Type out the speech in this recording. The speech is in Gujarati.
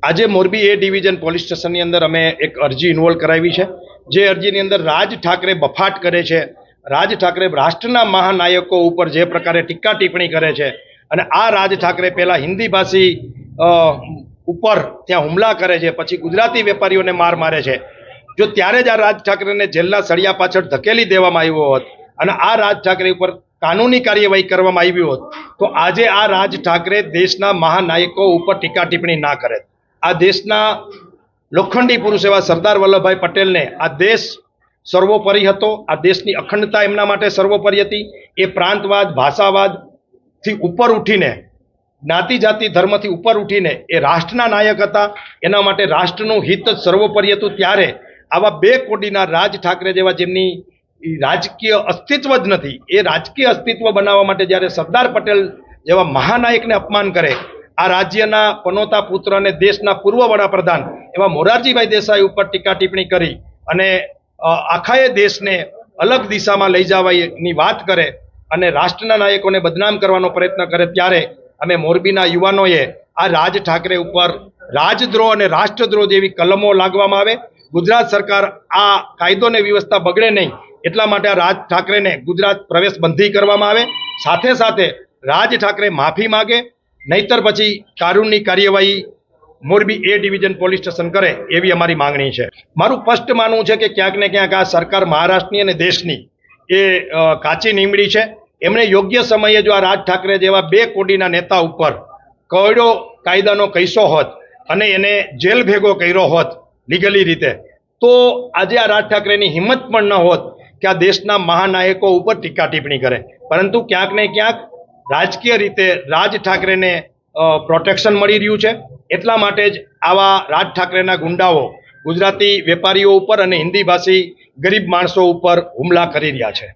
આજે મોરબી એ ડિવિઝન પોલીસ સ્ટેશનની અંદર અમે એક અરજી ઇન્વોલ્વ કરાવી છે। જે અરજીની અંદર રાજ ઠાકરે બફાટ કરે છે, રાજ ઠાકરે રાષ્ટ્રના મહાનાયકો ઉપર જે પ્રકારે ટીકા ટિપ્પણી કરે છે અને આ રાજ ઠાકરે પહેલાં હિન્દી ભાષી ઉપર ત્યાં હુમલા કરે છે, પછી ગુજરાતી વેપારીઓને મારે છે। જો ત્યારે જ આ રાજ ઠાકરેને જેલના સળિયા પાછળ ધકેલી દેવામાં આવ્યો હોત અને આ રાજ ઠાકરે ઉપર કાનૂની કાર્યવાહી કરવામાં આવી હોત તો આજે આ રાજ ઠાકરે દેશના મહાનાયકો ઉપર ટીકા ટિપ્પણી ના કરે। આ દેશના લોખંડી પુરુષ એવા સરદાર વલ્લભભાઈ પટેલને આ દેશ સર્વોપરી હતો, આ દેશની અખંડતા એમના માટે સર્વોપરી હતી। એ પ્રાંતવાદ, ભાષાવાદથી ઉપર ઉઠીને, જ્ઞાતિ જાતિ ધર્મથી ઉપર ઉઠીને એ રાષ્ટ્રના નાયક હતા। એના માટે રાષ્ટ્રનું હિત જ સર્વોપરી હતું। ત્યારે આવા બે કોડીના રાજ ઠાકરે જેવા જેમની રાજકીય અસ્તિત્વ જ નથી, એ રાજકીય અસ્તિત્વ બનાવવા માટે જ્યારે સરદાર પટેલ જેવા મહાનાયકને અપમાન કરે, આ રાજ્યના પનોતા પુત્ર અને દેશના પૂર્વ વડાપ્રધાન એવા મોરારજીભાઈ દેસાઈ ઉપર ટીકા ટિપ્પણી કરી અને આખાએ દેશને અલગ દિશામાં લઈ જવાની વાત કરે અને રાષ્ટ્રના નાયકોને બદનામ કરવાનો પ્રયત્ન કરે, ત્યારે અમે મોરબીના યુવાનોએ આ રાજ ઠાકરે ઉપર રાજદ્રોહ અને રાષ્ટ્રદ્રોહ જેવી કલમો લાગવામાં આવે। ગુજરાત સરકાર આ કાયદો અને વ્યવસ્થા બગડે નહીં એટલા માટે આ રાજ ઠાકરેને ગુજરાત પ્રવેશ બંધી કરવામાં આવે। સાથે સાથે રાજ ઠાકરે માફી માગે, નહીતર પછી કાનૂની કાર્યવાહી મોરબી એ ડિવિઝન પોલીસ સ્ટેશન કરે એવી અમારી માંગણી છે। મારું સ્પષ્ટ માનવું છે કે ક્યાંક ને ક્યાંક આ સરકાર મહારાષ્ટ્રની અને દેશની એ કાચી નીમડી છે। એમણે યોગ્ય સમયે જો આ રાજ ઠાકરે જેવા બે કોડીના નેતા ઉપર કડો કાયદાનો કૈસો હોત અને એને જેલ ભેગો કર્યો હોત લીગલી રીતે, તો આજે આ રાજ ઠાકરેની હિંમત પણ ન હોત કે આ દેશના મહાનાયકો ઉપર ટીકા ટિપ્પણી કરે। પરંતુ ક્યાંક ને ક્યાંક રાજકીય રીતે રાજ ઠાકરેને પ્રોટેક્શન મળી રહ્યું છે, એટલા માટે જ આવા રાજ ઠાકરેના ગુંડાઓ ગુજરાતી વેપારીઓ ઉપર અને હિન્દી ભાષી ગરીબ માણસો ઉપર હુમલા કરી રહ્યા છે।